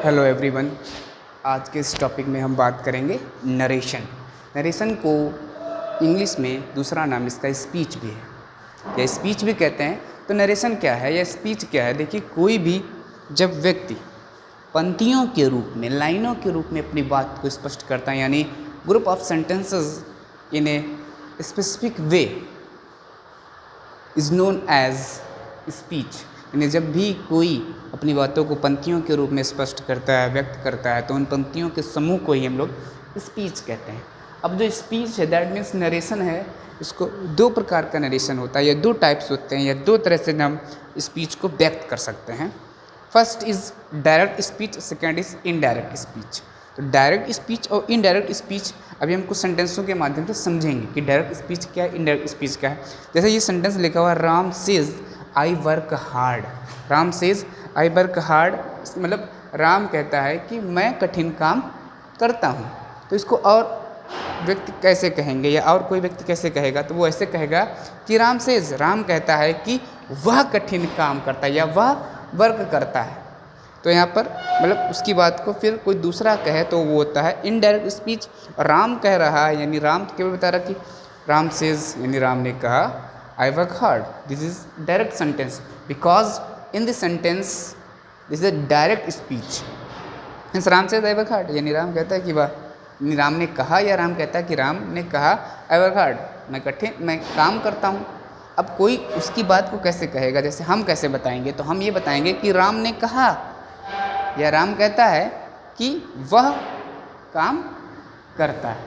Hello everyone. आज के इस टॉपिक में हम बात करेंगे नरेशन। नरेशन को इंग्लिश में दूसरा नाम इसका स्पीच भी है या स्पीच भी कहते हैं। तो नरेशन क्या है या स्पीच क्या है? देखिए, कोई भी जब व्यक्ति पंक्तियों के रूप में, लाइनों के रूप में अपनी बात को स्पष्ट करता है, यानी group of sentences in a specific way is known as speech. यानी जब भी कोई अपनी बातों को पंक्तियों के रूप में स्पष्ट करता है, व्यक्त करता है, तो उन पंक्तियों के समूह को ही हम लोग स्पीच कहते हैं। अब जो स्पीच है दैट मीन्स नरेशन है, इसको दो प्रकार का नरेशन होता है या दो टाइप्स होते हैं या दो तरह से हम स्पीच को व्यक्त कर सकते हैं। First is direct speech, second is indirect speech. तो डायरेक्ट स्पीच और इनडायरेक्ट स्पीच अभी हम कुछ सेंटेंसों के माध्यम से समझेंगे कि डायरेक्ट स्पीच क्या है, इनडायरेक्ट स्पीच क्या है। जैसे ये सेंटेंस लिखा हुआ है, Ram says I work hard. Ram says I work hard, मतलब राम कहता है कि मैं कठिन काम करता हूँ। तो इसको और व्यक्ति कैसे कहेंगे या और कोई व्यक्ति कैसे कहेगा? तो वो ऐसे कहेगा कि राम सेज, राम कहता है कि वह कठिन काम करता है या वह वर्क करता है। तो यहाँ पर मतलब उसकी बात को फिर कोई दूसरा कहे तो वो होता है इनडायरेक्ट स्पीच। राम कह रहा है यानी राम केवल बता रहा कि राम सेज यानी राम ने कहा I work hard. This is direct sentence because in this sentence this is a direct speech. Means Ram says I work hard यानी राम कहता है कि वाह, यानी राम ने कहा या राम कहता है कि राम ने कहा आई वर्क हार्ड, मैं काम करता हूँ। अब कोई उसकी बात को कैसे कहेगा? जैसे हम कैसे बताएंगे? तो हम ये बताएंगे कि राम ने कहा या राम कहता है कि वह काम करता है।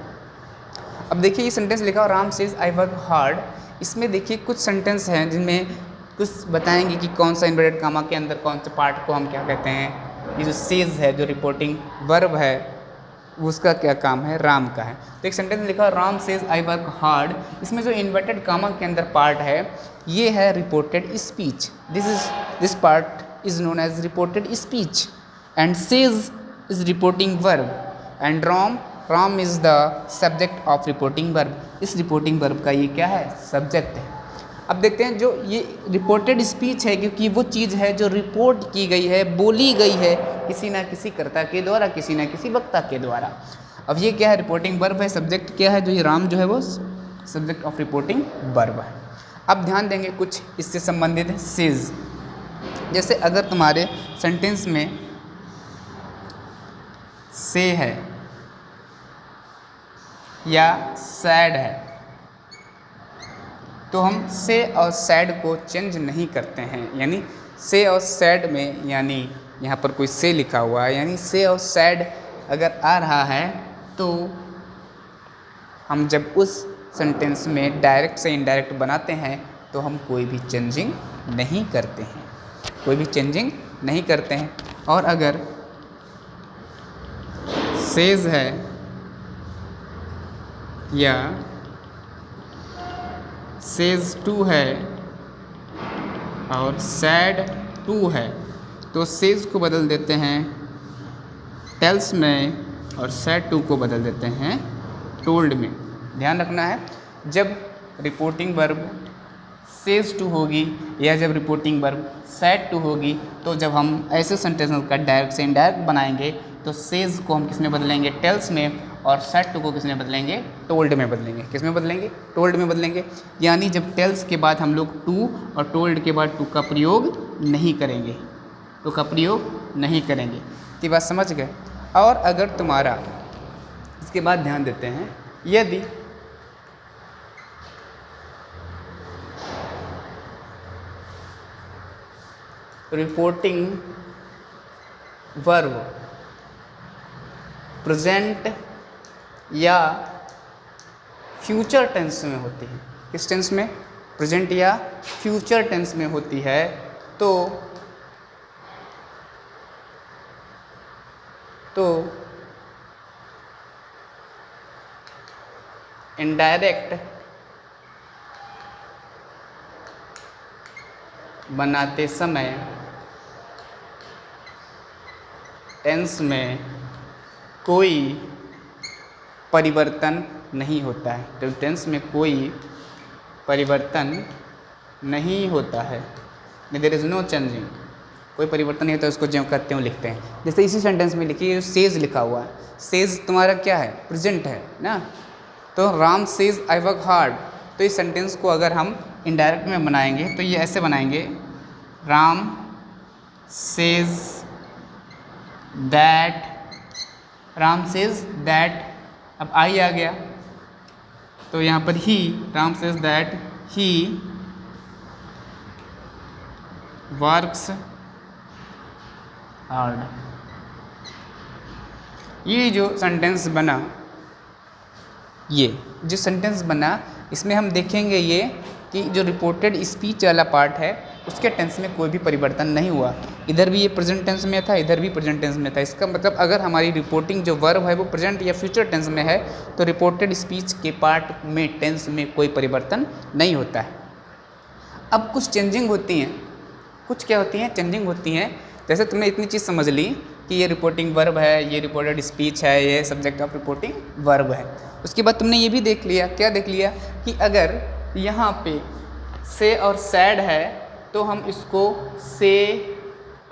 अब देखिए ये सेंटेंस लिखा हो Ram says I work hard, इसमें देखिए कुछ सेंटेंस हैं जिनमें कुछ बताएंगे कि कौन सा इन्वर्टेड कामा के अंदर कौन से पार्ट को हम क्या कहते हैं। ये जो सेज है, जो रिपोर्टिंग वर्ब है, उसका क्या काम है? राम का है। तो एक सेंटेंस लिखा Ram says I work hard, इसमें जो इन्वर्टेड कामा के अंदर पार्ट है ये है reported speech. This part is known as reported speech and says is reporting verb and Ram is the subject of reporting verb. इस रिपोर्टिंग वर्ब का ये क्या है? सब्जेक्ट है। अब देखते हैं जो ये रिपोर्टेड स्पीच है, क्योंकि वो चीज़ है जो रिपोर्ट की गई है, बोली गई है किसी ना किसी कर्ता के द्वारा, किसी ना किसी वक्ता के द्वारा। अब ये क्या है? रिपोर्टिंग वर्ब है। सब्जेक्ट क्या है? जो ये राम जो है वो सब्जेक्ट ऑफ रिपोर्टिंग वर्ब है। अब ध्यान देंगे कुछ इससे संबंधित है सेज। जैसे अगर तुम्हारे सेंटेंस में से है या सैड है तो हम से और सैड को चेंज नहीं करते हैं। यानी से और सैड में, यानी यहाँ पर कोई से लिखा हुआ है, यानी से और सैड अगर आ रहा है तो हम जब उस सेंटेंस में डायरेक्ट से इनडायरेक्ट बनाते हैं तो हम कोई भी चेंजिंग नहीं करते हैं, कोई भी चेंजिंग नहीं करते हैं। और अगर सेज है या सेज टू है और सैड टू है तो सेज को बदल देते हैं टेल्स में और सैड टू को बदल देते हैं टोल्ड में। ध्यान रखना है, जब रिपोर्टिंग वर्ब सेज टू होगी या जब रिपोर्टिंग वर्ब सैड टू होगी, तो जब हम ऐसे सेंटेंस का डायरेक्ट से इनडायरेक्ट बनाएंगे तो सेज को हम किस में बदलेंगे? टेल्स में, और सैड टू को किस में बदलेंगे? टोल्ड में बदलेंगे। किस में बदलेंगे? टोल्ड में बदलेंगे। यानी जब टेल्स के बाद हम लोग टू और टोल्ड के बाद टू का प्रयोग नहीं करेंगे, टू का प्रयोग नहीं करेंगे। ये बात समझ गए? और अगर तुम्हारा इसके बाद ध्यान देते हैं, यदि रिपोर्टिंग वर्ब प्रेजेंट या फ्यूचर टेंस में होती है, किस टेंस में? प्रेजेंट या फ्यूचर टेंस में होती है, तो इनडायरेक्ट बनाते समय टेंस में कोई परिवर्तन नहीं होता है। तो टेंस में कोई परिवर्तन नहीं होता है, देयर इज़ नो चेंजिंग। कोई परिवर्तन नहीं होता, उसको ज्यों का त्यों लिखते हैं। जैसे इसी सेंटेंस में लिखिए सेज लिखा हुआ है, सेज तुम्हारा क्या है, प्रेजेंट है ना, तो Ram says I work hard, तो इस सेंटेंस को अगर हम इनडायरेक्ट में बनाएंगे तो ये ऐसे बनाएंगे, Ram says that, Ram says that, अब आई आ गया तो यहाँ पर ही, Ram says that he works hard. ये जो सेंटेंस बना, ये जो सेंटेंस बना, इसमें हम देखेंगे ये कि जो रिपोर्टेड स्पीच वाला पार्ट है उसके टेंस में कोई भी परिवर्तन नहीं हुआ। इधर भी ये प्रेजेंट टेंस में था, इधर भी प्रेजेंट टेंस में था। इसका मतलब अगर हमारी रिपोर्टिंग जो वर्ब है वो प्रेजेंट या फ्यूचर टेंस में है तो रिपोर्टेड स्पीच के पार्ट में टेंस में कोई परिवर्तन नहीं होता है। अब कुछ चेंजिंग होती हैं, कुछ क्या होती हैं, चेंजिंग होती हैं। जैसे तुमने इतनी चीज़ समझ ली कि ये रिपोर्टिंग वर्ब है, ये रिपोर्टेड स्पीच है, ये सब्जेक्ट ऑफ रिपोर्टिंग वर्ब है। उसके बाद तुमने ये भी देख लिया, क्या देख लिया कि अगर यहाँ पे से और सैड है तो हम इसको से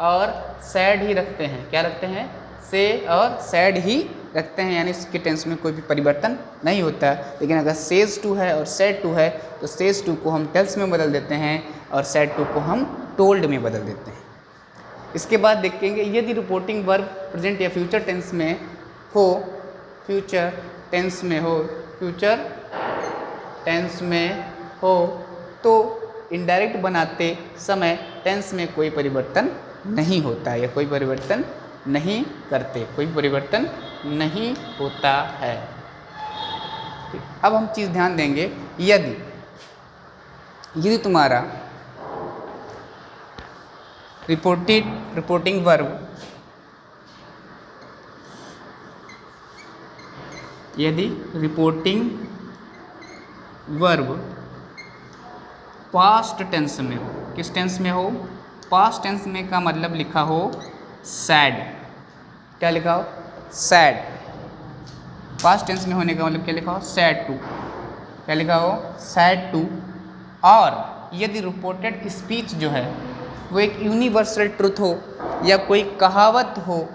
और सैड ही रखते हैं। क्या रखते हैं, से और सैड ही रखते हैं, यानी इसके टेंस में कोई भी परिवर्तन नहीं होता। लेकिन अगर सेज टू है और सैड टू है तो सेज टू को हम टेल्स में बदल देते हैं और सैड टू को हम टोल्ड में बदल देते हैं। इसके बाद देखेंगे यदि रिपोर्टिंग वर्ब प्रेजेंट या फ्यूचर टेंस में हो, फ्यूचर टेंस में हो, फ्यूचर टेंस में हो तो इनडायरेक्ट बनाते समय टेंस में कोई परिवर्तन नहीं होता या कोई परिवर्तन नहीं करते, कोई परिवर्तन नहीं होता है। अब हम चीज़ ध्यान देंगे, यदि तुम्हारा रिपोर्टिंग वर्ब, यदि रिपोर्टिंग वर्ब पास्ट टेंस में हो, किस टेंस में हो, पास्ट टेंस में का मतलब लिखा हो सैड, क्या लिखा हो, सैड। पास्ट टेंस में होने का मतलब क्या लिखा हो, सैड टू, क्या लिखा हो, सैड टू। और यदि रिपोर्टेड स्पीच जो है वो एक यूनिवर्सल ट्रुथ हो या कोई कहावत हो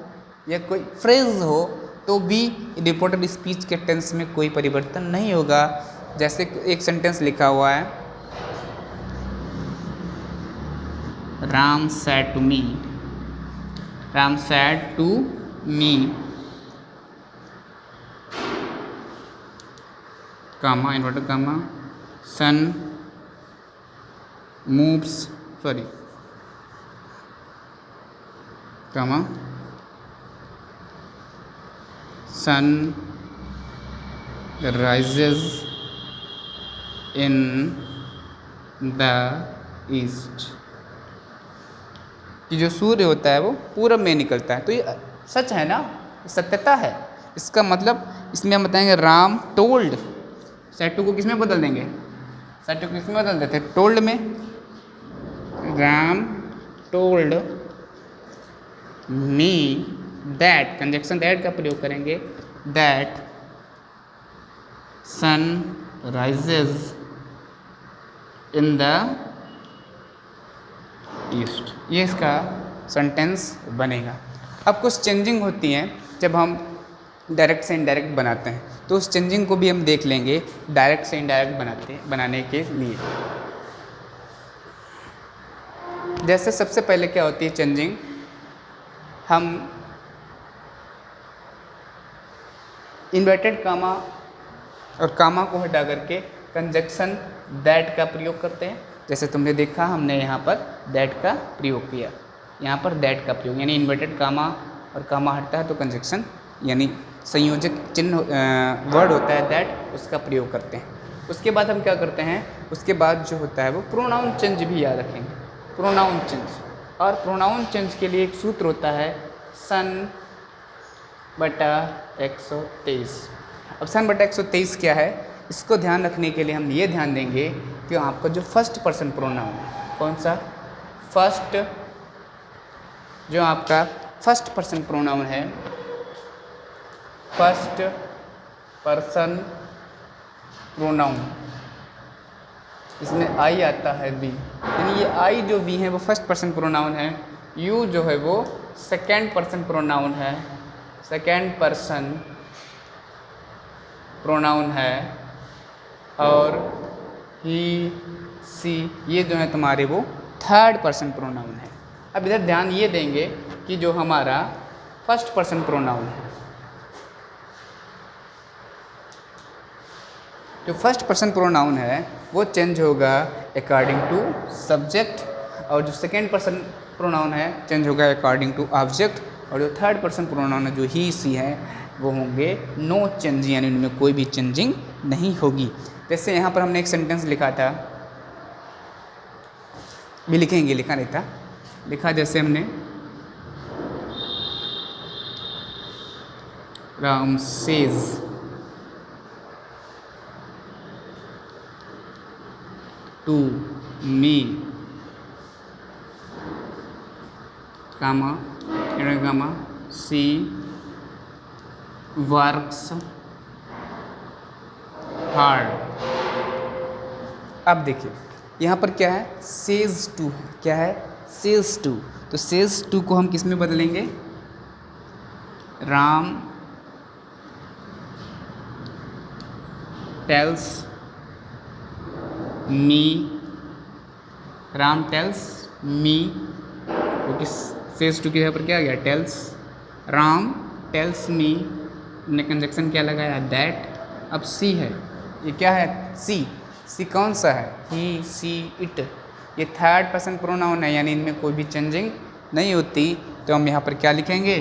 या कोई फ्रेज हो तो भी रिपोर्टेड स्पीच के टेंस में कोई परिवर्तन नहीं होगा। जैसे एक सेंटेंस लिखा हुआ है, Ram said to me, Ram said to me, comma inverted comma, sun moves, sorry comma, sun rises in the east, कि जो सूर्य होता है वो पूरब में निकलता है। तो ये सच है ना, सत्यता है। इसका मतलब इसमें हम बताएंगे राम टोल्ड, सैड टू को किस में बदल देंगे, सैड टू को किस में बदल देते हैं, टोल्ड में। Ram told me that, conjunction that का प्रयोग करेंगे, that sun rises in the east, ये इसका सेंटेंस बनेगा। अब कुछ चेंजिंग होती हैं जब हम डायरेक्ट से इनडायरेक्ट बनाते हैं, तो उस चेंजिंग को भी हम देख लेंगे डायरेक्ट से इनडायरेक्ट बनाने के लिए। जैसे सबसे पहले क्या होती है चेंजिंग, हम इन्वर्टेड कामा और कामा को हटा करके कंजक्शन दैट का प्रयोग करते हैं। जैसे तुमने देखा हमने यहाँ पर दैट का प्रयोग किया, यहाँ पर दैट का प्रयोग, यानी इन्वर्टेड कामा और कामा हटता है तो कंजक्शन यानी संयोजक चिन्ह वर्ड होता है दैट, उसका प्रयोग करते हैं। उसके बाद हम क्या करते हैं, उसके बाद जो होता है वो प्रोनाउन चेंज भी याद रखेंगे, प्रोनाउन चेंज। और प्रोनाउन चेंज के लिए एक सूत्र होता है सन बटा 123। अब सन बटा 123 क्या है, इसको ध्यान रखने के लिए हम ये ध्यान देंगे कि आपका जो फर्स्ट पर्सन प्रोनाउन है, कौन सा, फर्स्ट, जो आपका फर्स्ट पर्सन प्रोनाउन है, फर्स्ट पर्सन प्रोनाउन, इसमें आई आता है वी, यानी ये आई जो वी है वो फर्स्ट पर्सन प्रोनाउन है। यू जो है वो सेकेंड पर्सन प्रोनाउन है, सेकेंड पर्सन प्रोनाउन है, और ही सी ये जो है तुम्हारे वो थर्ड पर्सन प्रोनाउन है। अब इधर ध्यान ये देंगे कि जो हमारा फर्स्ट पर्सन प्रोनाउन है, जो फर्स्ट पर्सन प्रोनाउन है वो चेंज होगा अकॉर्डिंग टू सब्जेक्ट, और जो सेकेंड पर्सन प्रोनाउन है चेंज होगा अकॉर्डिंग टू ऑब्जेक्ट, और जो थर्ड पर्सन प्रोनाउन है जो ही सी है वो होंगे नो चेंज, यानी उनमें कोई भी चेंजिंग नहीं होगी। जैसे यहाँ पर हमने एक सेंटेंस लिखा था, भी लिखेंगे, लिखा नहीं था, लिखा जैसे हमने Ram says to me comma comma she works hard. अब देखिए यहाँ पर क्या है, सेज टू, क्या है सेज टू, तो सेज टू को हम किस में बदलेंगे, Ram tells me, Ram tells me, क्योंकि सेज टू के यहाँ पर क्या आ गया टेल्स, राम टेल्स मी, हमने कंजक्शन क्या लगाया दैट। अब सी है, ये क्या है सी, सी कौन सा है, ही सी इट, ये थर्ड पर्सन प्रोनाउन है, यानी इनमें कोई भी चेंजिंग नहीं होती, तो हम यहाँ पर क्या लिखेंगे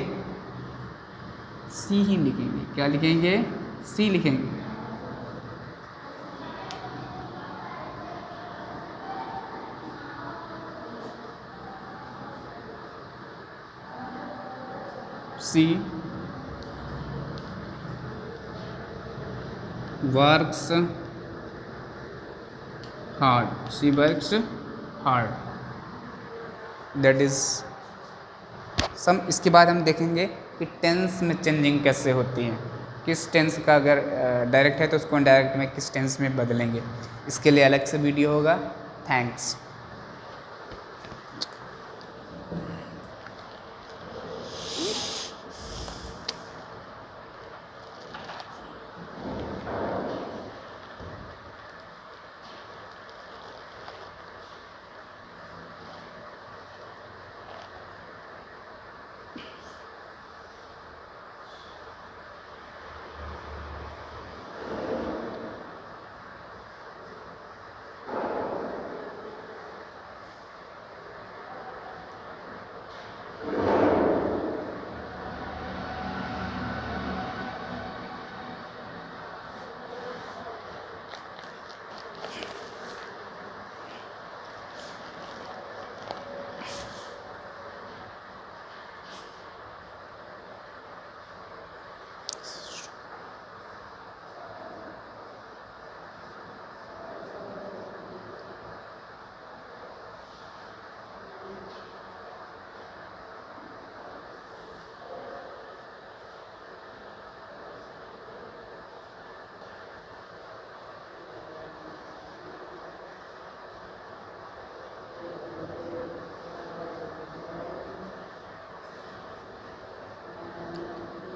सी ही लिखेंगे, क्या लिखेंगे सी लिखेंगे। She works hard, she works hard, that is same. इसके बाद हम देखेंगे कि टेंस में चेंजिंग कैसे होती है, किस टेंस का अगर डायरेक्ट है तो उसको इनडायरेक्ट में किस टेंस में बदलेंगे, इसके लिए अलग से वीडियो होगा। थैंक्स।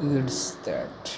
It's that